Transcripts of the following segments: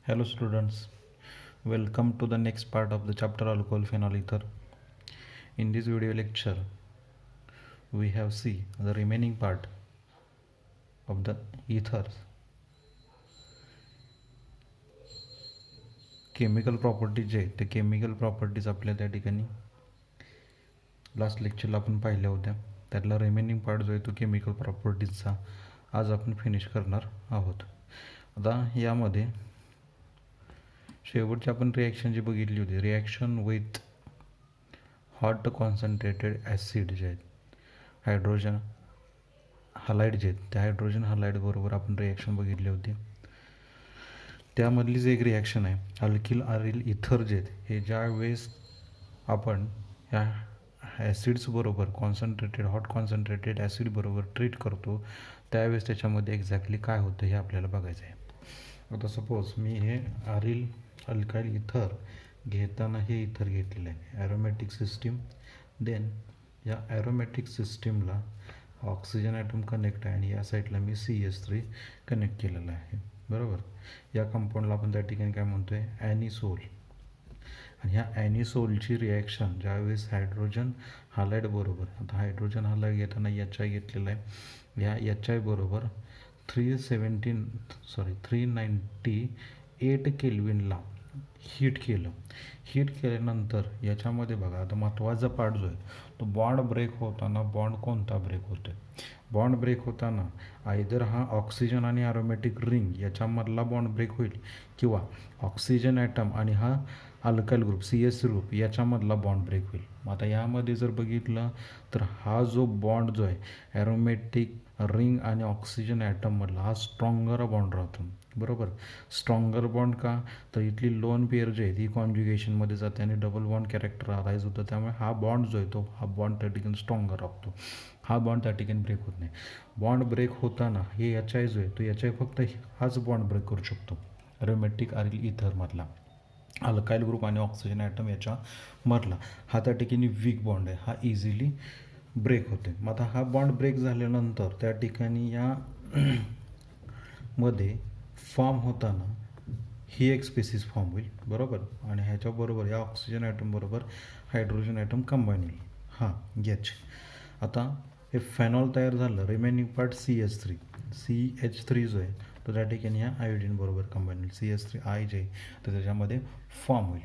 Hello students, welcome to the next part of the chapter alcohol phenol ether. In this video lecture, we have see the remaining part of the ethers, chemical properties जे ते chemical properties आपल्या त्या ठिकाणी last लेक्चरला आपण पाहिल्या होत्या. त्यातला remaining part जो आहे तो केमिकल प्रॉपर्टीजचा आज आपण फिनिश करणार आहोत. आता यामध्ये शेवटची आपण रिॲक्शन जी बघितली होती, reaction with hot concentrated acid जे आहेत, हायड्रोजन हलाइड जे आहेत, त्या हायड्रोजन हलाइड बरोबर आपण रिॲक्शन बघितली होती. त्यामधलीच एक रिॲक्शन आहे अल्किल आरिल इथर जे आहेत, हे ज्या वेळेस आपण ह्या ॲसिड्स बरोबर हॉट कॉन्सन्ट्रेटेड ॲसिड बरोबर ट्रीट करतो त्यावेळेस त्याच्यामध्ये एक्झॅक्टली काय होतं हे आपल्याला बघायचं आहे. आता सपोज मी हे आरिल अल्काइल इथर घेताना हे इथर घेतलेलं आहे ॲरोमॅटिक सिस्टीम. देन या ॲरोमॅटिक सिस्टीमला ऑक्सिजन ॲटम कनेक्ट आहे आणि या साईडला मी CH3 कनेक्ट केलेलं आहे. बरोबर, या कंपाऊंडला आपण त्या ठिकाणी काय म्हणतो आहे, ॲनिसोल. आणि ह्या ॲनिसोलची रिॲक्शन ज्यावेळेस हायड्रोजन हलाइड बरोबर, आता हायड्रोजन हलाइड घेताना HI घेतलेला आहे, ह्या HI बरोबर 398 केल्विनला हीट केलं. हीट केल्यानंतर याच्यामध्ये बघा, आता महत्त्वाचा पार्ट जो आहे तो बॉन्ड ब्रेक होताना बॉन्ड कोणता ब्रेक होतो आहे, बॉन्ड ब्रेक होताना आयदर हा ऑक्सिजन आणि ॲरोमॅटिक रिंग याच्यामधला बॉन्ड ब्रेक होईल किंवा ऑक्सिजन ॲटम आणि हा अल्काइल ग्रुप CS ग्रुप याच्यामधला बॉन्ड ब्रेक होईल. आता यामध्ये जर बघितलं तर हा जो बॉन्ड जो आहे ॲरोमॅटिक रिंग आणि ऑक्सिजन ॲटममधला हा स्ट्रॉंगर बॉन्ड राहतो. बरोबर, स्ट्रॉंगर बॉन्ड का, तर इथली लोन पेअर जी आहे ती कॉन्ज्युगेशनमध्ये जाते आणि डबल बॉन्ड कॅरेक्टर अराईज होतं. त्यामुळे हा बॉन्ड जो आहे तो हा बॉन्ड त्या ठिकाणी स्ट्रॉंगर राहतो, हा बॉन्ड त्या ठिकाणी ब्रेक होत नाही. बॉन्ड ब्रेक होताना हे HI जो आहे तो HI फक्त हाच बॉन्ड ब्रेक करू शकतो ॲरोमॅटिक आरिल इथरमधला. अल्काइल ग्रुप आणि ऑक्सिजन ॲटम याच्यामधला हा त्या ठिकाणी वीक बॉन्ड आहे, हा इझिली ब्रेक होते. मग आता हा बॉन्ड ब्रेक झाल्यानंतर त्या ठिकाणी या मध्ये फॉर्म होताना ही एक स्पेसिस फॉर्म होईल. बरोबर, आणि ह्याच्याबरोबर या ऑक्सिजन ॲटम बरोबर हायड्रोजन ॲटम कंबाईन होईल, हां H. आता हे फेनॉल तयार झालं, रिमेनिंग पार्ट CH3 जो आहे तो त्या ठिकाणी ह्या आयोडीन बरोबर कंबाईन होईल, CH3I जे तर त्याच्यामध्ये फॉर्म होईल.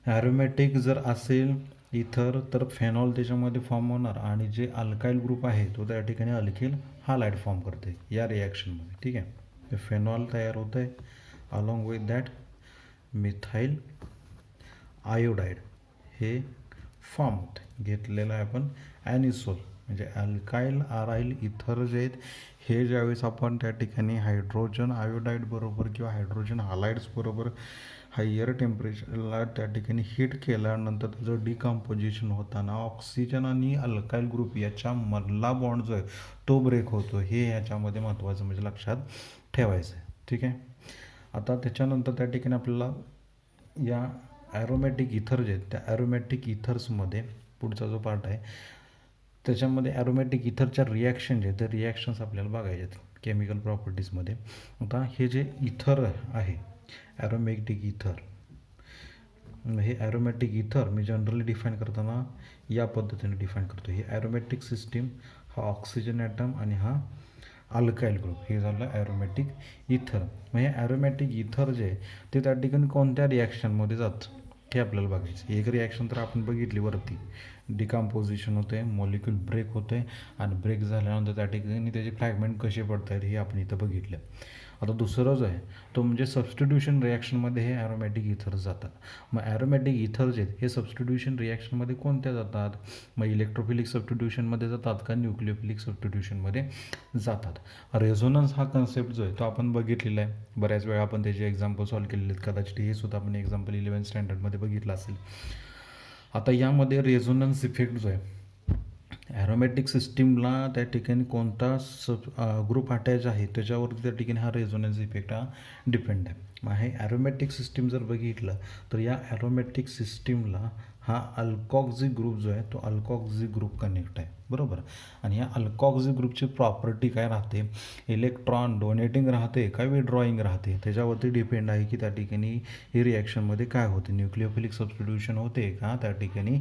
ॲरोमॅटिक जर असेल इथर तर फेनॉल त्याच्यामध्ये फॉर्म होणार आणि जे अल्काइल ग्रुप आहे तो त्या ठिकाणी अल्किल हालाइड फॉर्म करते या रिॲक्शनमध्ये. ठीक आहे, ते फेनॉल तयार होतं आहे along with that methyl iodide हे फॉर्म होते. घेतलेलं आहे आपण ॲनिसोल, म्हणजे अल्काइल आराइल इथर जे आहेत हे ज्यावेळेस आपण त्या ठिकाणी हायड्रोजन आयोडाईड बरोबर किंवा हायड्रोजन हालाइड्स बरोबर हायर टेम्परेचरला त्या ठिकाणी हीट केल्यानंतर त्याचं डिकम्पोजिशन होताना ऑक्सिजन आणि अल्काइल ग्रुप याच्यामधला बॉन्ड जो आहे तो ब्रेक होतो, हे ह्याच्यामध्ये महत्त्वाचं म्हणजे लक्षात ठेवायचं आहे. ठीक आहे, आता त्याच्यानंतर त्या ठिकाणी आपल्याला या ॲरोमॅटिक इथर जे आहेत त्या ॲरोमॅटिक इथर्समध्ये पुढचा जो पार्ट आहे त्याच्यामध्ये ॲरोमॅटिक इथरच्या रिॲक्शन जे आहेत ते रिॲक्शन्स आपल्याला बघायचे आहेत केमिकल प्रॉपर्टीजमध्ये. आता हे जे इथर आहे ॲरोमॅटिक इथर, हे ॲरोमॅटिक इथर मी जनरली डिफाईन करताना या पद्धतीने डिफाईन करतो. ही ॲरोमॅटिक सिस्टीम, हा ऑक्सिजन ॲटम आणि हा अल्काइल ग्रुप, हे झालं ॲरोमॅटिक इथर. मग हे ॲरोमॅटिक इथर जे आहे ते त्या ठिकाणी कोणत्या रिॲक्शनमध्ये जातं हे आपल्याला बघायचं. एक रिॲक्शन तर आपण बघितली वरती, डिकम्पोजिशन होते, मॉलिक्यूल ब्रेक होते आणि ब्रेक झाल्यानंतर त्या ठिकाणी त्याचे फ्रॅगमेंट कसे पडत आहेत हे आपण इथं बघितलं. आता दुसरं जो आहे तो म्हणजे सबस्टिट्यूशन रिॲक्शनमध्ये हे ॲरोमॅटिक इथर्स जातात. मग ॲरोमॅटिक इथर जे आहेत हे सबस्टिट्यूशन रिॲक्शनमध्ये कोणत्या जातात, मग इलेक्ट्रोफिलिक सबस्टिट्यूशनमध्ये जातात का न्यूक्लिओफिलिक सबस्टिट्यूशनमध्ये जातात. रेझोनन्स हा कन्सेप्ट जो आहे तो आपण बघितलेला आहे, बऱ्याच वेळा आपण त्याचे एक्झाम्पल सॉल्व केलेले आहेत, कदाचित हे सुद्धा आपण एक्झाम्पल 11th स्टँडर्डमध्ये बघितलं असेल. आता यामध्ये रेझोनन्स इफेक्ट जो आहे ॲरोमॅटिक सिस्टीमला त्या ठिकाणी कोणता ग्रुप अटॅच आहे त्याच्यावरती त्या ठिकाणी हा रेझोनन्स इफेक्ट हा डिपेंड आहे. मग हे ॲरोमॅटिक सिस्टीम जर बघितलं तर या ॲरोमॅटिक सिस्टीमला हा अल्कॉक्झी ग्रुप जो आहे तो अल्कॉक्झी ग्रुप कनेक्ट आहे, बरोबर. आणि या अल्कॉक्झी ग्रुपची प्रॉपर्टी काय राहते, इलेक्ट्रॉन डोनेटिंग राहते का विड्रॉईंग राहते त्याच्यावरती डिपेंड आहे की त्या ठिकाणी ही रिॲक्शनमध्ये काय होते, न्यूक्लिओफिलिक सबस्टिट्यूशन होते का त्या ठिकाणी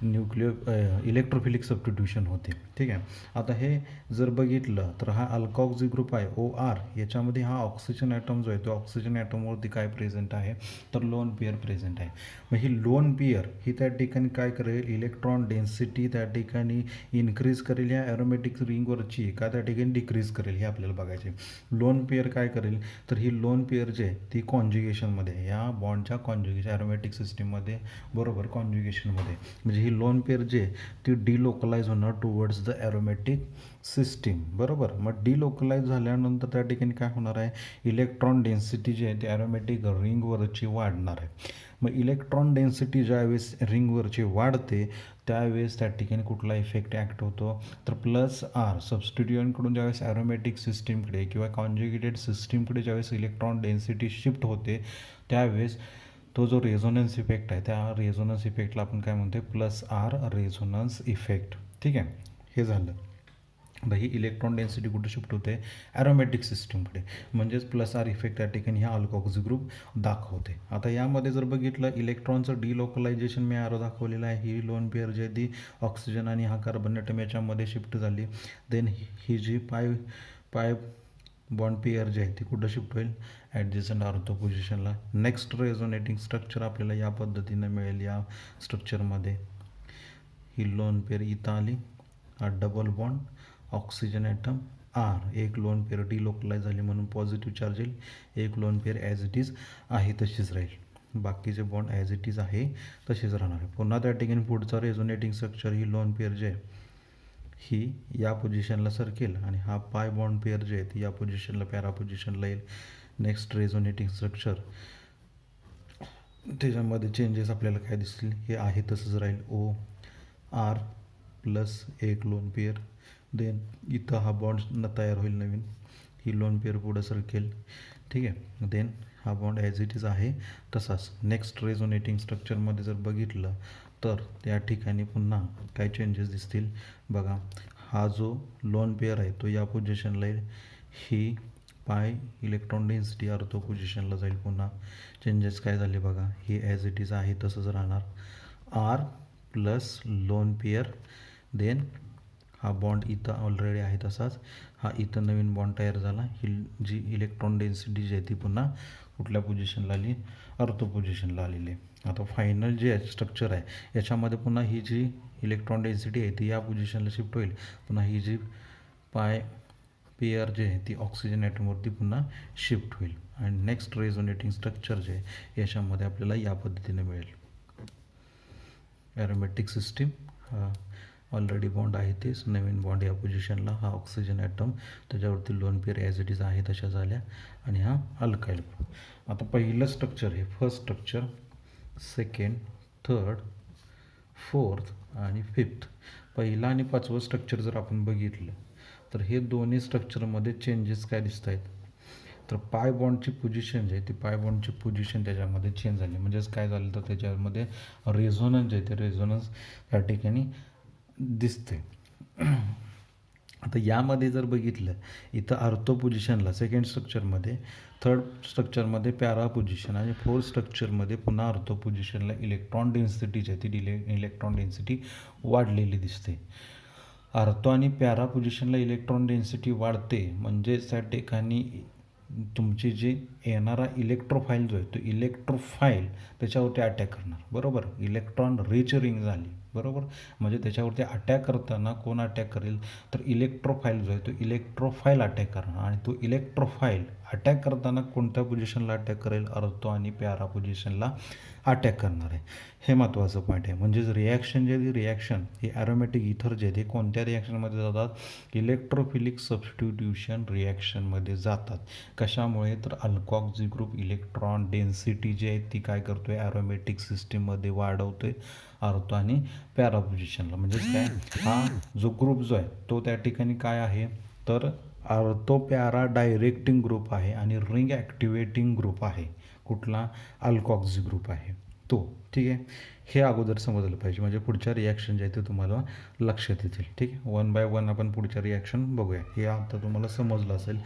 इलेक्ट्रोफिलिक सबस्टिट्यूशन होते. ठीक आहे. आता हे जर बघितलं तर हा अल्कॉक्झी ग्रुप आहे OR, याच्यामध्ये हा ऑक्सिजन ॲटम जो आहे तो ऑक्सिजन ॲटमवरती काय प्रेझेंट आहे तर लोन पेअर प्रेझेंट आहे. मग ही लोन पेअर ही त्या ठिकाणी काय करेल, इलेक्ट्रॉन डेन्सिटी त्या ठिकाणी इन्क्रीज करेल या ॲरोमॅटिक रिंगवरची का त्या ठिकाणी डिक्रीज करेल हे आपल्याला बघायचे. लोन पेअर काय करेल तर ही लोन पेअर जी आहे ती कॉन्ज्युगेशनमध्ये या बॉन्डच्या कॉन्ज्युगेशन ॲरोमॅटिक सिस्टीममध्ये, बरोबर, कॉन्ज्युगेशनमध्ये म्हणजे ही लोन पेअर जी आहे ती डिलोकलाइज होणार टुवर्ड्स द ॲरोमॅटिक सिस्टीम, बरोबर. मग डिलोकलाइज झाल्यानंतर त्या ठिकाणी काय होणार आहे, इलेक्ट्रॉन डेन्सिटी जी आहे ती ॲरोमॅटिक रिंगवरची वाढणार आहे. मग इलेक्ट्रॉन डेन्सिटी ज्यावेळेस रिंगवरची वाढते त्यावेळेस त्या ठिकाणी कुठला इफेक्ट ॲक्ट होतो तर +R सबस्टिट्युएंटकडून ज्यावेळेस ॲरोमॅटिक सिस्टीमकडे किंवा कॉन्ज्युगेटेड सिस्टीमकडे ज्यावेळेस इलेक्ट्रॉन डेन्सिटी शिफ्ट होते त्यावेळेस तो जो रेझोनन्स इफेक्ट आहे त्या रेझोनन्स इफेक्टला आपण काय म्हणतो +R रेझोनन्स इफेक्ट. ठीक आहे. हे झालं. आता ही इलेक्ट्रॉन डेन्सिटी कुठे शिफ्ट होते ॲरोमॅटिक सिस्टीमकडे, म्हणजेच +R इफेक्ट त्या ठिकाणी हा अल्कॉक्झी ग्रुप दाखवते. आता यामध्ये जर बघितलं इलेक्ट्रॉनचं डिलोकलायझेशन मी आरो दाखवलेलं आहे. ही लोन पेअर जी आहे ती ऑक्सिजन आणि हा कार्बन ॲटम याच्यामध्ये शिफ्ट झाली. Then he G pi bond pair जी आहे ती कुठं शिफ्ट होईल ॲडजस्टंट ऑर्थो पोझिशनला. नेक्स्ट रेझोनेटिंग स्ट्रक्चर आपल्याला या पद्धतीने मिळेल. या स्ट्रक्चरमध्ये ही लोन पेअर इथं आली, हा double bond oxygen atom R, एक लोन पेअर डिलोकलाइज झाली म्हणून पॉझिटिव्ह चार्ज येईल, एक lone pair as it is आहे तशीच राहील, बाकीचे बॉन्ड ॲज इट इज आहे तशीच राहणार आहे. पुन्हा त्या ठिकाणी पुढचा रेझोनेटिंग स्ट्रक्चर ही लोन पेअर जे आहे ही या पोझिशनला सरकेल आणि हा पाय बॉन्ड पेअर जे आहे ती या पोझिशनला पॅरा पोझिशनला येईल. नेक्स्ट रेझोनेटिंग स्ट्रक्चर त्याच्यामध्ये चेंजेस आपल्याला काय दिसतील, हे आहे तसंच राहील. OR प्लस एक लोन पेअर, देन इथं हा बॉन्ड तयार होईल नवीन, ही लोन पेअर पुढं सरकेल. ठीक आहे. देन हा बॉन्ड ॲज इट इज आहे तसाच. नेक्स्ट रेझोनेटिंग स्ट्रक्चरमध्ये जर बघितलं तर त्या ठिकाणी पुन्हा काय चेंजेस दिसतील बघा. हा जो लोन पेअर आहे तो या पोझिशनला येईल, ही पाय इलेक्ट्रॉन डेन्सिटी ऑर्थो पोझिशनला जाईल. पुन्हा चेंजेस काय झाले बघा, ही ॲज इट इज आहे तसंच राहणार. R plus lone pair, then हा बॉन्ड इथं ऑलरेडी आहे तसाच, हा इथं नवीन बॉन्ड तयार झाला. ही जी इलेक्ट्रॉन डेन्सिटी जी आहे ती पुन्हा कुठल्या पोझिशनला आली, ऑर्थो पोझिशनला आलेली आहे. आता फायनल जे स्ट्रक्चर आहे याच्यामध्ये पुन्हा ही जी इलेक्ट्रॉन डेन्सिटी आहे ती या पोझिशनला शिफ्ट होईल. पुन्हा ही जी पाय पेअर जे आहे ती ऑक्सिजन ॲटमवरती पुन्हा शिफ्ट होईल. आणि नेक्स्ट रेझोनेटिंग स्ट्रक्चर जे आहे याच्यामध्ये आपल्याला या पद्धतीने मिळेल. ॲरोमॅटिक सिस्टीम, हा ऑलरेडी बॉन्ड आहे तेच, नवीन बॉन्ड या पोझिशनला, हा ऑक्सिजन ॲटम त्याच्यावरती loan pair as it is आहे तशा झाल्या आणि हा अल्काईल ग्रुप. आता पहिलं स्ट्रक्चर हे first structure, second, third, fourth आणि फिफ्थ, पहिला आणि पाचवं स्ट्रक्चर जर आपण बघितलं तर हे दोन्ही स्ट्रक्चरमध्ये चेंजेस काय दिसत आहेत तर पाय बॉन्डची पोझिशन जी आहे ती पाय बॉन्डची पोझिशन त्याच्यामध्ये चेंज झाली. म्हणजेच काय झालं तर त्याच्यामध्ये रेझोनन्स जे आहे ते रेझोनन्स त्या ठिकाणी दिसते. आता यामध्ये जर बघितलं इथं ऑर्थो पोझिशनला सेकंड स्ट्रक्चरमध्ये, थर्ड स्ट्रक्चरमध्ये पॅरा पोझिशन आणि फोर्थ स्ट्रक्चरमध्ये पुन्हा ऑर्थो पोझिशनला इलेक्ट्रॉन डेन्सिटी जी आहे ती इलेक्ट्रॉन डेन्सिटी वाढलेली दिसते. ऑर्थो आणि पॅरा पोझिशनला इलेक्ट्रॉन डेन्सिटी वाढते म्हणजेच त्या ठिकाणी तुमची जी येणारा इलेक्ट्रोफाईल जो आहे तो इलेक्ट्रोफाईल त्याच्यावरती अटॅक करणार, बरोबर. इलेक्ट्रॉन रिच रिंग झाली, बरोबर. म्हणजे त्याच्यावरती अटॅक करताना कोण अटॅक करेल तर इलेक्ट्रोफाईल जो आहे तो इलेक्ट्रोफाईल अटॅक करणार आणि तो इलेक्ट्रोफाईल अटॅक करताना कोणत्या पोझिशनला अटॅक करेल, ऑर्थो आणि पॅरा पोझिशनला अटॅक करणार आहे. हे महत्त्वाचं पॉईंट आहे. म्हणजेच रिॲक्शन जे आहे रिॲक्शन ही ॲरोमॅटिक इथर जे आहे ते कोणत्या रिॲक्शनमध्ये जातात, इलेक्ट्रोफिलिक सबस्टिट्यूशन रिॲक्शनमध्ये जातात. कशामुळे तर अल्कॉक्झी ग्रुप इलेक्ट्रॉन डेन्सिटी जी आहे ती काय करतोय ॲरोमॅटिक सिस्टीममध्ये वाढवतोय ऑर्थो आणि पॅरा पोझिशनला. म्हणजेच काय, हा जो ग्रुप जो आहे तो त्या ठिकाणी काय आहे तर ऑर्थो पॅरा डायरेक्टिंग ग्रुप आहे आणि रिंग ॲक्टिवेटिंग ग्रुप आहे. कुठला, अल्कॉक्झी ग्रुप आहे. तो, ठीक आहे. हे अगोदर समजलं पाहिजे, म्हणजे पुढच्या रिॲक्शन जे आहे ते तुम्हाला लक्षात येतील. ठीक आहे, वन बाय वन आपण पुढच्या रिॲक्शन बघूया. हे आता तुम्हाला समजलं असेल.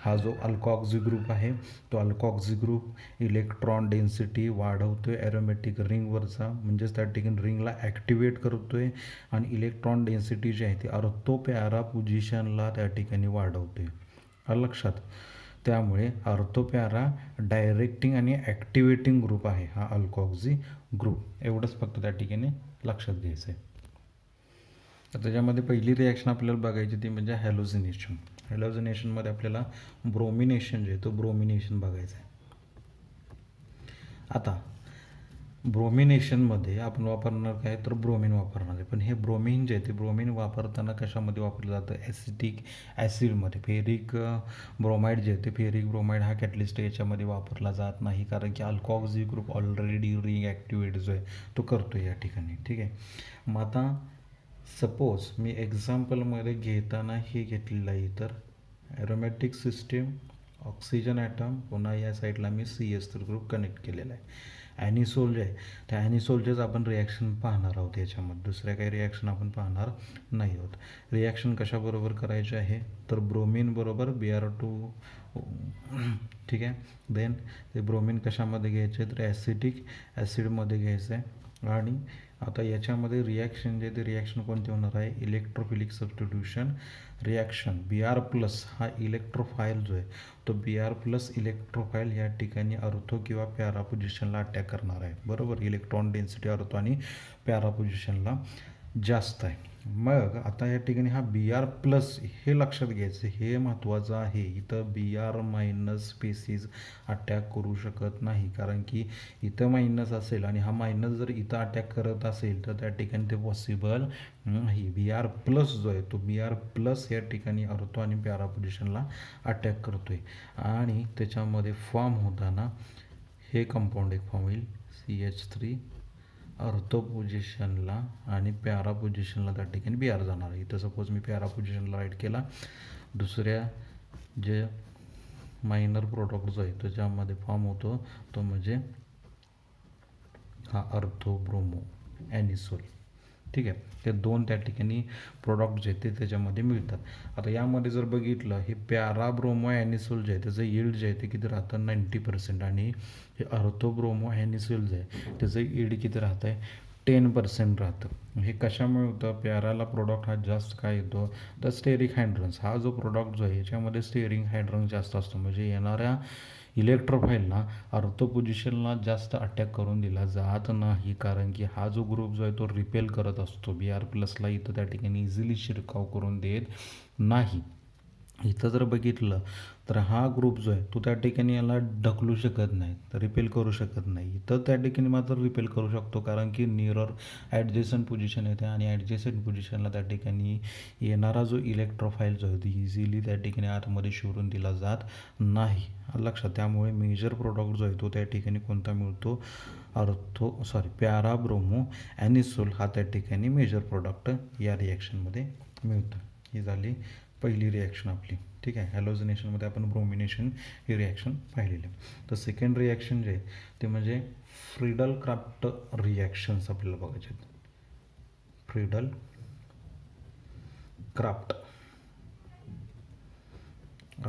हा जो अल्कोऑक्सी ग्रुप आहे, तो अल्कोऑक्सी ग्रुप इलेक्ट्रॉन डेन्सिटी वाढवतोय ॲरोमॅटिक रिंगवरचा, म्हणजेच त्या ठिकाणी रिंगला ॲक्टिवेट करतोय आणि इलेक्ट्रॉन डेन्सिटी जी आहे ती अर्धो पॅरा पोझिशनला त्या ठिकाणी वाढवते. लक्षात. त्यामुळे ऑर्थोपॅरा डायरेक्टिंग आणि ॲक्टिवेटिंग ग्रुप आहे हा अल्कोऑक्सी ग्रुप. एवढंच फक्त त्या ठिकाणी लक्षात घ्यायचं आहे. तर त्याच्यामध्ये पहिली रिॲक्शन आपल्याला बघायची ती म्हणजे हॅलोजिनेशन. हॅलोजिनेशनमध्ये आपल्याला ब्रोमिनेशन जे आहे तो ब्रोमिनेशन बघायचं आहे. आता ब्रोमिनेशनमध्ये आपण वापरणार काय, तर ब्रोमिन वापरणार आहे. पण हे ब्रोमिन जे आहे ते ब्रोमिन वापरताना कशामध्ये वापरलं जातं, ॲसिटिक ॲसिडमध्ये. फेरिक ब्रोमाइड जे आहे ते फेरिक ब्रोमाइड हा कॅटलिस्ट याच्यामध्ये वापरला जात नाही, कारण की अल्कोऑक्सी ग्रुप ऑलरेडी रिंग ॲक्टिवेट जो आहे तो करतो या ठिकाणी. ठीक आहे. मग आता सपोज मी एक्झाम्पलमध्ये घेताना हे घेतलेलं आहे, तर ॲरोमॅटिक सिस्टीम, ऑक्सिजन ॲटम, पुन्हा या साईडला मी CS3 ग्रुप कनेक्ट केलेला आहे. ॲनिसोल जे आहे त्या ॲनिसोलचेच आपण रिॲक्शन पाहणार आहोत याच्यामध्ये, दुसऱ्या काही रिॲक्शन आपण पाहणार नाही आहोत. रिॲक्शन कशाबरोबर करायचे आहे, तर ब्रोमिन बरोबर Br2. ठीक आहे. देन ते ब्रोमिन कशामध्ये घ्यायचे, तर ॲसिटिक ॲसिडमध्ये घ्यायचं आहे. आणि आता याच्यामध्ये रिॲक्शन जे ते रिॲक्शन कोणते होणार आहे, इलेक्ट्रोफिलिक सबस्टिट्यूशन रिॲक्शन. Br+ हा इलेक्ट्रोफाईल जो आहे तो Br+ इलेक्ट्रोफाईल या ठिकाणी अर्थो किंवा पॅरा पोझिशनला अटॅक करणार आहे. बरोबर, इलेक्ट्रॉन डेन्सिटी अर्थो आणि पॅरा पोझिशनला जास्त आहे. मग आता या ठिकाणी हा Br+ हे लक्षात घ्यायचं, हे महत्त्वाचं आहे. इथं Br- स्पेसिस अटॅक करू शकत नाही, कारण की इथं मायनस असेल आणि हा मायनस जर इथं अटॅक करत असेल तर त्या ठिकाणी ते पॉसिबल नाही. Br+ जो आहे तो Br+ या ठिकाणी अर्थो आणि पॅरा पोझिशनला अटॅक करतोय आणि त्याच्यामध्ये फॉर्म होताना हे कंपाऊंड एक फॉर्म होईल CH3 अर्थो पोझिशनला आणि पॅरा पोझिशनला त्या ठिकाणी Br जाणार आहे. इथं सपोज मी पॅरा पोझिशनला राईट केला, दुसऱ्या जे मायनर प्रोडक्ट जो आहे त्याच्यामध्ये फॉर्म होतो तो म्हणजे हा अर्थो ब्रोमो ॲनिसोल. ठीक आहे. ते दोन त्या ठिकाणी प्रोडक्ट जे ते त्याच्यामध्ये मिळतात. आता यामध्ये जर बघितलं, हे पॅरा ब्रोमो ॲनिसोल जे आहे त्याचं यील्ड जे आहे ते किती राहतं, 90%. आणि हे अर्थो ब्रोमो ॲनिसोल जे आहे त्याचं यील्ड किती राहतं आहे, 10% राहतं. हे कशामुळे होतं, पॅराला प्रोडक्ट हा जास्त काय येतो, तर स्टेरिक हायड्रन्स. हा जो प्रोडक्ट जो आहे याच्यामध्ये स्टेरिक हायड्रन्स जास्त असतो, म्हणजे येणाऱ्या इलेक्ट्रोफाईलला अर्थो पोझिशनला जास्त अटॅक करून दिला जात नाही, कारण की हा जो ग्रुप जो आहे तो रिपेल करत असतो. Br+ला इथं त्या ठिकाणी इझिली शिरकाव करून देत नाही. इथं जर बघितलं तर हा ग्रुप जो आहे तो त्या ठिकाणी याला ढकलू शकत नाही, तर रिपेल करू शकत नाही. इथं त्या ठिकाणी मात्र रिपेल करू शकतो, कारण की निअरर ॲडजेसंट पोझिशन येते आणि ॲडजेसंट पोझिशनला त्या ठिकाणी येणारा जो इलेक्ट्रोफाईल जो आहे तो इझिली त्या ठिकाणी आतमध्ये शिरून दिला जात नाही. लक्षात. त्यामुळे मेजर प्रोडक्ट जो आहे तो त्या ठिकाणी कोणता मिळतो, पॅरा ब्रोमो ॲनिसोल हा त्या ठिकाणी मेजर प्रोडक्ट या रिॲक्शनमध्ये मिळतो. ही झाली पहिली रिॲक्शन आपली. ठीक आहे. हॅलोजिनेशनमध्ये आपण ब्रोमिनेशन ही रिॲक्शन पाहिलेली आहे. तर सेकंड रिॲक्शन जे आहे ते म्हणजे फ्रिडल क्राफ्ट रिॲक्शन्स आपल्याला बघायचे आहेत. Friedel Crafts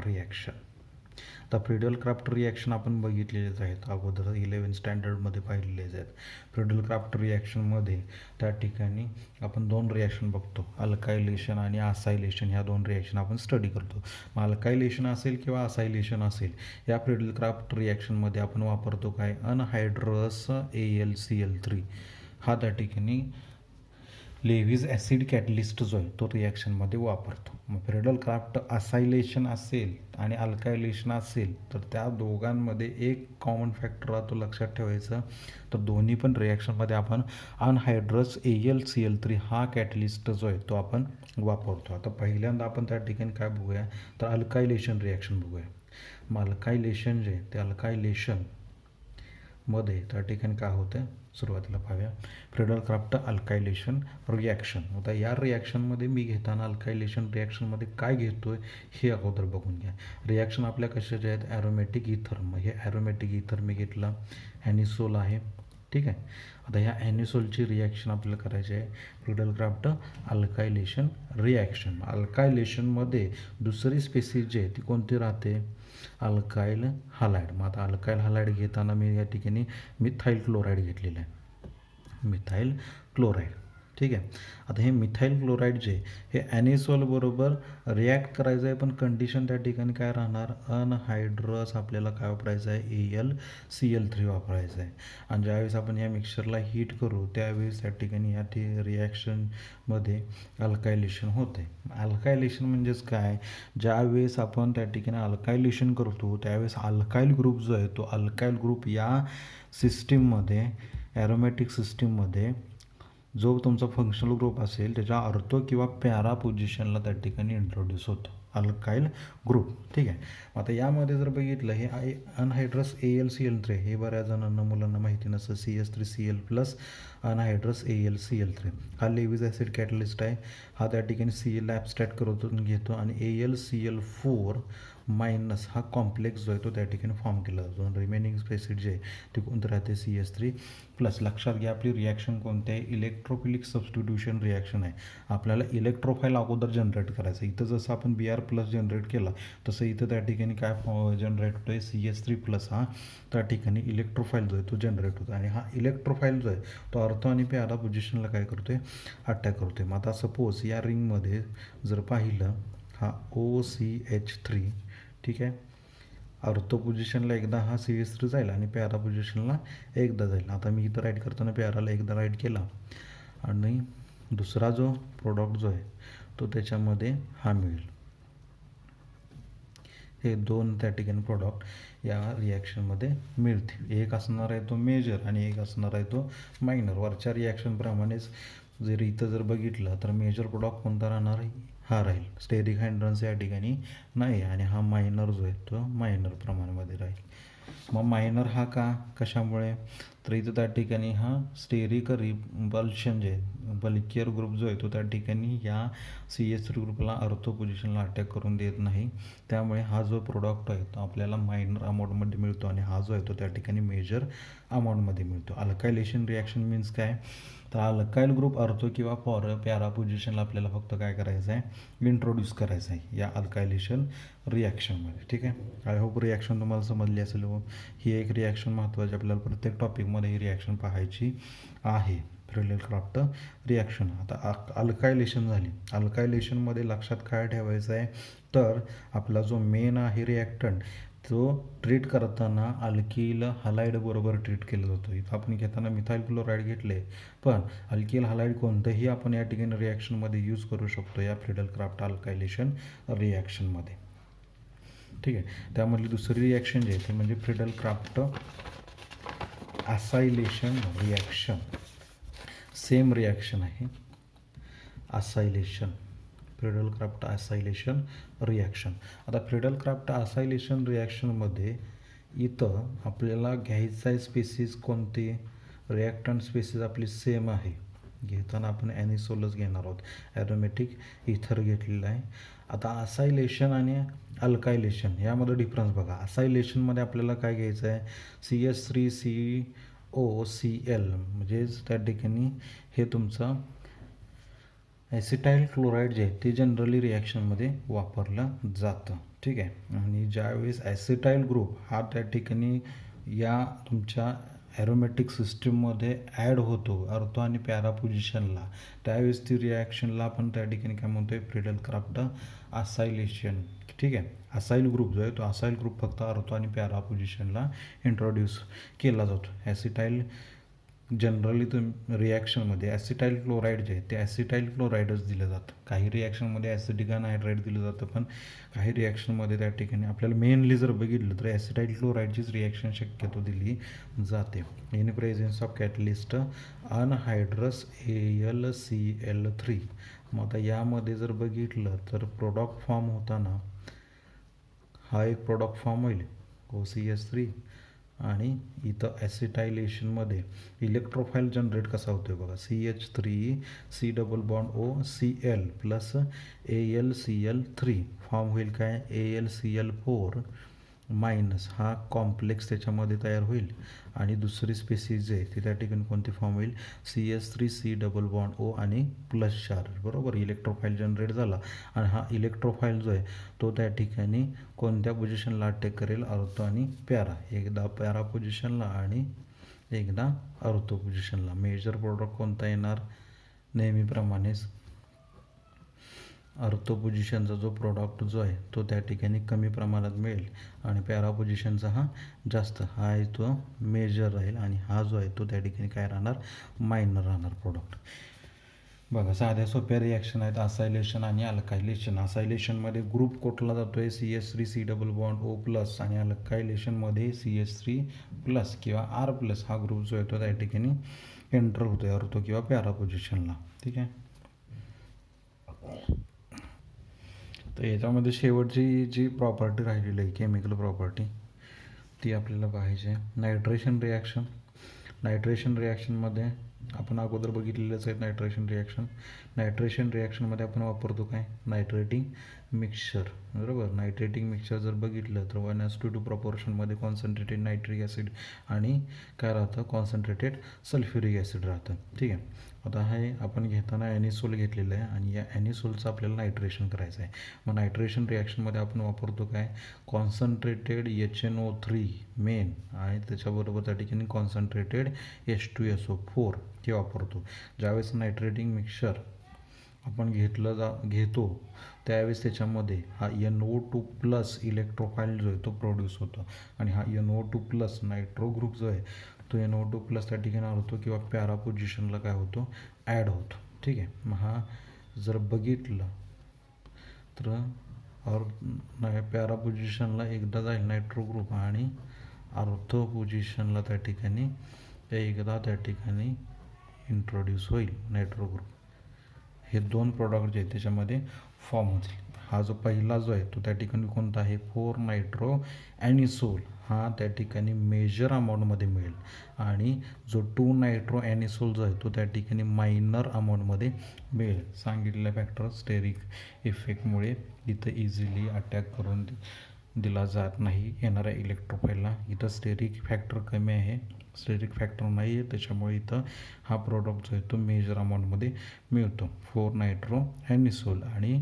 reaction. आता फ्रिडल क्राफ्ट रिॲक्शन आपण बघितलेलेच आहेत अगोदर, 11th स्टँडर्डमध्ये पाहिलेलेच आहेत. फ्रिडल क्राफ्ट रिॲक्शनमध्ये त्या ठिकाणी आपण दोन रिॲक्शन बघतो, अल्कायलेशन आणि असायलेशन. ह्या दोन रिॲक्शन आपण स्टडी करतो. मग अल्कायलेशन असेल किंवा असायलेशन असेल, या फ्रिडल क्राफ्ट रिॲक्शनमध्ये आपण वापरतो काय, अनहायड्रस AlCl3 हा त्या ठिकाणी लेव्हिज ॲसिड कॅटलिस्ट जो आहे तो रिॲक्शनमध्ये वापरतो. मग फ्रिडल क्राफ्ट असायलेशन असेल आणि अल्कायलेशन असेल तर त्या दोघांमध्ये एक कॉमन फॅक्टर तो लक्षात ठेवायचं, तर दोन्ही पण रिॲक्शनमध्ये आपण अनहायड्रस AlCl3 हा कॅटलिस्ट जो आहे तो आपण वापरतो. आता पहिल्यांदा आपण त्या ठिकाणी काय बघूया, तर अल्कायलेशन रिॲक्शन बघूया. मग अल्कायलेशन जे ते अल्कायलेशन मध्ये त्या ठिकाणी काय होतं, सुरुवातीला पाहूया फ्रिडल क्राफ्ट अल्कायलेशन रिॲक्शन. आता या रिॲक्शनमध्ये मी घेताना अल्कायलेशन रिॲक्शनमध्ये काय घेतोय हे अगोदर बघून घ्या. रिॲक्शन आपल्या कशाचे आहेत, ॲरोमॅटिक इथर. मग हे ॲरोमॅटिक इथर मी घेतला, ॲनिसोल आहे. ठीक आहे. आता ह्या ॲनिसोलची रिॲक्शन आपल्याला करायची आहे फ्रिडल-क्राफ्ट अल्कायलेशन रिॲक्शन. अल्कायलेशनमध्ये दुसरी स्पेसिस जी आहे ती कोणती राहते, अल्काईल हलाईड. मग आता अल्काईल हलाईड घेताना मी या ठिकाणी मिथाईल क्लोराईड घेतलेलं आहे, मिथाईल क्लोराईड. ठीक आहे. आता हे मिथाईल क्लोराईड जे हे ॲनिसोल बरोबर रिॲक्ट करायचं आहे, पण कंडिशन त्या ठिकाणी काय राहणार, अनहायड्रस आपल्याला काय वापरायचं आहे, AlCl3 वापरायचं आहे. आणि ज्यावेळेस आपण या मिक्सरला हीट करू त्यावेळेस त्या ठिकाणी या रिॲक्शनमध्ये अल्कायलेशन होते. अल्कायलेशन म्हणजेच काय, ज्यावेळेस आपण त्या ठिकाणी अल्कायलेशन करतो त्यावेळेस अल्काईल ग्रुप जो आहे तो अल्काईल ग्रुप या सिस्टीममध्ये, ॲरोमॅटिक सिस्टीममध्ये जो तुमचा फंक्शनल ग्रुप असेल त्याच्या ऑर्थो किंवा पॅरा पोझिशनला त्या ठिकाणी इंट्रोड्यूस होतो अल्काईल ग्रुप. ठीक आहे. आता यामध्ये जर बघितलं हे अनहायड्रस AlCl3 हे बऱ्याच जणांना मुलांना माहिती नसतं, CH3Cl प्लस अनहायड्रस AlCl3 हा लेविज ॲसिड कॅटलिस्ट आहे. हा त्या ठिकाणी Cl ॲब्स्ट्रॅक्ट करून घेतो आणि AlCl4 मायनस हा कॉम्प्लेक्स जो आहे तो त्या ठिकाणी फॉर्म केला जातो. रिमेनिंग स्पेसिड जे आहे ते कोणतं राहते, CH3 प्लस. लक्षात घ्या आपली रिॲक्शन कोणती आहे, इलेक्ट्रोफिलिक सबस्टिट्यूशन रिॲक्शन आहे. आपल्याला इलेक्ट्रोफाईल अगोदर जनरेट करायचं. इथं जसं आपण Br प्लस जनरेट केला तसं इथं त्या ठिकाणी काय जनरेट होतो आहे, CH3 प्लस हा त्या ठिकाणी इलेक्ट्रोफाईल जो आहे तो जनरेट होतो. आणि हा इलेक्ट्रोफाईल जो आहे तो ऑर्थो आणि पॅरा पोझिशनला काय करतो आहे, अटॅक करतो आहे. मग आता सपोज या रिंगमध्ये जर पाहिलं हा OCH3, ठीक आहे, ऑर्थो पोझिशनला एकदा हा CH3 जाईल आणि पॅरा पोझिशनला एकदा जाईल. आता मी इथं राईट करताना पॅराला एकदा राईट केला आणि दुसरा जो प्रोडक्ट जो आहे तो त्याच्यामध्ये हा मिळेल. हे दोन त्या ठिकाणी प्रोडक्ट या रिॲक्शनमध्ये मिळतील. एक असणार आहे तो मेजर आणि एक असणार आहे तो मायनर. वरच्या रिॲक्शनप्रमाणेच जर इथं जर बघितलं तर मेजर प्रोडक्ट कोणता राहणार आहे, हा राहील. स्टेरिक हायड्रन्स या ठिकाणी नाही आणि हा मायनर जो आहे तो मायनर प्रमाणामध्ये राहील. मग मायनर हा का, कशामुळे, तर इथं त्या ठिकाणी हा स्टेरिक रिपल्शन जे बल्कियर ग्रुप जो आहे तो त्या ठिकाणी या CH3 ग्रुपला ऑर्थो पोझिशनला अटॅक करून देत नाही. त्यामुळे हा जो प्रोडक्ट आहे तो आपल्याला मायनर अमाऊंटमध्ये मिळतो आणि हा जो आहे तो त्या ठिकाणी मेजर अमाऊंटमध्ये मिळतो. अल्कायलेशन रिॲक्शन मीन्स काय, तर अल्काईल ग्रुप ऑर्थो किंवा पॅरा पोझिशनला आपल्याला फक्त काय करायचं आहे, इंट्रोड्यूस करायचं आहे या अल्कायलेशन रिॲक्शनमध्ये. ठीक आहे. आय होप रिॲक्शन तुम्हाला समजली असेल. ही एक रिॲक्शन महत्त्वाची, आपल्याला प्रत्येक टॉपिकमध्ये ही रिॲक्शन पाहायची आहे, फ्रिडल-क्राफ्ट रिॲक्शन. आता अल्कायलेशन झाली. अल्कायलेशनमध्ये लक्षात काय ठेवायचं आहे, तर आपला जो मेन आहे रिॲक्टंट तो ट्रीट करताना अल्किल हलाईड बरोबर ट्रीट केला जातो. इथं आपण घेताना मिथाईल क्लोराईड घेतले, पण अल्किल हलाईड कोणतंही आपण या ठिकाणी रिॲक्शनमध्ये यूज करू शकतो या फ्रिडल-क्राफ्ट अल्कायलेशन रिॲक्शनमध्ये. ठीक आहे. त्यामधली दुसरी रिॲक्शन जी आहे ती म्हणजे Friedel-craft acylation reaction. Same reaction आहे, असायलेशन, फ्रिडल-क्राफ्ट असायलेशन रिॲक्शन. आता फ्रिडल-क्राफ्ट असायलेशन रिॲक्शनमध्ये इथं आपल्याला घ्यायचं आहे स्पेसिस कोणती, रिॲक्टंट स्पेसिस आपली सेम आहे. घेताना आपण ॲनिसोलच घेणार आहोत, ॲरोमॅटिक इथर घेतलेला आहे. आता असायलेशन आणि अल्कायलेशन यामध्ये डिफरन्स बघा. असायलेशनमध्ये आपल्याला काय घ्यायचं आहे, CH3COCl म्हणजेच त्या ठिकाणी हे तुमचं ॲसिटाईल क्लोराईड जे आहे ते जनरली रिॲक्शनमध्ये वापरलं जातं. ठीक आहे. आणि ज्यावेळेस ॲसिटाईल ग्रुप हा त्या ठिकाणी या तुमच्या ॲरोमॅटिक सिस्टीममध्ये ॲड होतो ऑर्थो आणि पॅरा पोझिशनला, त्यावेळेस ती रिॲक्शनला आपण त्या ठिकाणी काय म्हणतो आहे, फ्रिडल-क्राफ्ट असायलेशन. ठीक आहे. असाईल ग्रुप जो आहे तो असाईल ग्रुप फक्त ऑर्थो आणि पॅरा पोझिशनला इंट्रोड्यूस केला जातो. ॲसिटाईल जनरली रिॲक्शनमध्ये ॲसिटाईल क्लोराईड जे आहे ते ॲसिटाईल क्लोराईडच दिलं जातं. काही रिॲक्शनमध्ये ॲसिटिक अनहायड्राईड दिलं जातं, पण काही रिॲक्शनमध्ये त्या ठिकाणी आपल्याला मेनली जर बघितलं तर ॲसिटाईल क्लोराईडचीच रिॲक्शन शक्यतो दिली जाते in presence of catalyst anhydrous AlCl3. मग आता यामध्ये जर बघितलं तर प्रोडक्ट फॉर्म होताना हा एक प्रोडक्ट फॉर्म होईल OCH3 आणि इथं ॲसिटायलेशनमध्ये इलेक्ट्रोफाईल जनरेट कसा होतो बघा, CH3 C++OCl plus AlCl3 form होईल काय, AlCl4 मायनस हा कॉम्प्लेक्स त्याच्यामध्ये तयार होईल आणि दुसरी स्पेसिस जे आहे ती त्या ठिकाणी कोणती फॉर्म होईल CH3 डबल बॉन्ड O आणि प्लस चार्ज बरोबर इलेक्ट्रोफाईल जनरेट झाला आणि हा इलेक्ट्रोफाईल जो आहे तो त्या ठिकाणी कोणत्या पोझिशनला अटॅक करेल अर्थ आणि पॅरा एकदा पॅरा पोझिशनला आणि एकदा अर्थ पोझिशनला मेजर प्रोडक्ट कोणता येणार नेहमीप्रमाणेच अर्थ पोझिशनचा जो प्रॉडक्ट जो आहे तो त्या ठिकाणी कमी प्रमाणात मिळेल आणि पॅरा पोझिशनचा हा जास्त हा आहे तो मेजर राहील आणि हा जो आहे तो त्या ठिकाणी काय राहणार मायनर राहणार प्रॉडक्ट बघा साध्या सोप्या रिॲक्शन आहेत असायलेशन आणि अल्कायलेशन असायलेशनमध्ये ग्रुप कुठला जातो आहे CH3 double bond O plus आणि अल्कायलेशनमध्ये CH3 प्लस किंवा R प्लस हा ग्रुप जो आहे तो त्या ठिकाणी एंटर होतो आहे अर्थ किंवा पॅरा पोझिशनला ठीक आहे. तर याच्यामध्ये शेवटची जी प्रॉपर्टी राहिलेली आहे केमिकल प्रॉपर्टी ती आपल्याला पाहिजे नायट्रेशन रिॲक्शन. नायट्रेशन रिॲक्शनमध्ये आपण अगोदर बघितलेलंच आहे नायट्रेशन रिॲक्शनमध्ये आपण वापरतो काय नायट्रेटिंग मिक्सचर बरोबर. नायट्रेटिंग मिक्सचर जर बघितलं तर 1:2 प्रपोर्शनमध्ये कॉन्सन्ट्रेटेड नायट्रिक ॲसिड आणि काय राहतं कॉन्सन्ट्रेटेड सल्फ्युरिक ॲसिड राहतं ठीक आहे. आता हे आपण घेताना ॲनिसोल घेतलेलं आहे आणि या ॲनिसोलचं आपल्याला नायट्रेशन करायचं आहे. मग नायट्रेशन रिॲक्शनमध्ये आपण वापरतो काय कॉन्सन्ट्रेटेड HNO3 मेन आणि त्याच्याबरोबर त्या ठिकाणी कॉन्सन्ट्रेटेड H2SO4 हे वापरतो. ज्यावेळेस नायट्रेटिंग मिक्सचर आपण घेतो त्यावेळेस त्याच्यामध्ये हा NO2 प्लस इलेक्ट्रोफाईल जो आहे तो प्रोड्यूस होतो आणि हा NO2 प्लस नायट्रो ग्रुप जो आहे तो NO2 प्लस त्या ठिकाणी होतो किंवा पॅरा पोझिशनला काय होतो ॲड होतो ठीक आहे. मग हा जर बघितलं तर पॅरा पोझिशनला एकदा जाईल नायट्रो ग्रुप आणि अर्थ पोझिशनला त्या ठिकाणी एकदा त्या ठिकाणी इंट्रोड्यूस होईल नायट्रो ग्रुप. हे दोन प्रॉडक्ट जे आहेत त्याच्यामध्ये फॉर्म होतील. हा जो पहिला जो आहे तो त्या ठिकाणी कोणता आहे 4 नायट्रो ॲनिसोल हा त्या ठिकाणी मेजर अमाऊंटमध्ये मिळेल आणि जो 2 नायट्रो ॲनिसोल जो आहे तो त्या ठिकाणी मायनर अमाऊंटमध्ये मिळेल. सांगितलेल्या फॅक्टर स्टेरिक इफेक्टमुळे इथं इझिली अटॅक करून दिला जात नाही येणाऱ्या इलेक्ट्रोफाईलला. इथं स्टेरिक फॅक्टर कमी आहे स्टेरिक फॅक्टर नाही आहे त्याच्यामुळे इथं हा प्रॉडक्ट जो आहे तो मेजर अमाऊंटमध्ये मिळतो 4 नायट्रो ॲनिसोल आणि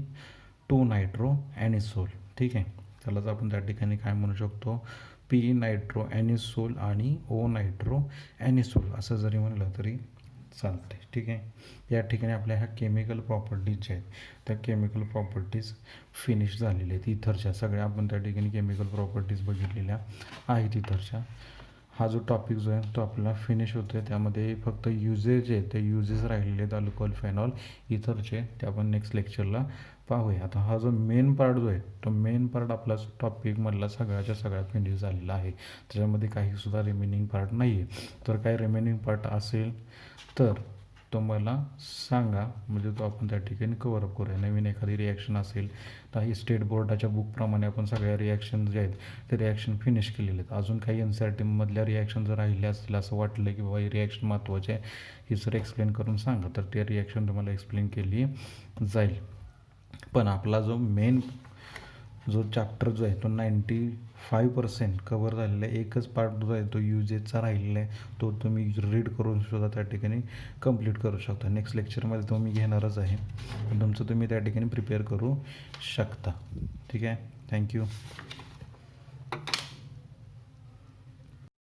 2 नायट्रो ॲनिसोल ठीक आहे. त्यालाच आपण त्या ठिकाणी काय म्हणू शकतो P नायट्रो ॲनिसोल आणि O नायट्रो ॲनिसोल असं जरी म्हणलं तरी चालते ठीक आहे. या ठिकाणी आपल्या ह्या केमिकल प्रॉपर्टीज ज्या आहेत त्या केमिकल प्रॉपर्टीज फिनिश झालेल्या आहेत इथरच्या सगळ्या आपण त्या ठिकाणी केमिकल प्रॉपर्टीज बघितलेल्या आहेत इथरच्या. हा जो टॉपिक जो आहे तो आपल्याला फिनिश होतो आहे. त्यामध्ये फक्त युजेस जे आहेत ते युजेस राहिलेले आहेत अल्कोहोल फेनॉल इथरचे ते आपण नेक्स्ट लेक्चरला पाहूया. आता हा जो मेन पार्ट जो आहे तो मेन पार्ट आपला टॉपिकमधला सगळ्याच्या सगळ्या फिनिश झालेला आहे. त्याच्यामध्ये काहीसुद्धा रिमेनिंग पार्ट नाही आहे. तर काय रिमेनिंग पार्ट असेल तर तो मला सांगा म्हणजे तो आपण त्या ठिकाणी कव्हरअप करूया. नवीन एखादी रिॲक्शन असेल तर ही स्टेट बोर्डाच्या बुकप्रमाणे आपण सगळ्या रिॲक्शन जे आहेत ते रिॲक्शन फिनिश केलेले आहेत. अजून काही NCERTमधल्या रिॲक्शन जर राहिल्या असतील असं वाटलं की बाबा ही रिॲक्शन महत्त्वाची आहे ही जर एक्सप्लेन करून सांगा तर ते रिॲक्शन तुम्हाला एक्सप्लेन केली जाईल. पण आपला जो चॅप्टर जो आहे तो 95% कवर झालेला आहे. एकच पार्ट जो आहे तो युजेसचा राहिलेला आहे तो तुम्ही रीड करून सुद्धा त्या ठिकाणी कंप्लीट करू शकता. नेक्स्ट लेक्चरमध्ये तो मी घेणारच आहे पण तुमचं तुम्ही त्या ठिकाणी प्रिपेअर करू शकता ठीक आहे. थँक्यू.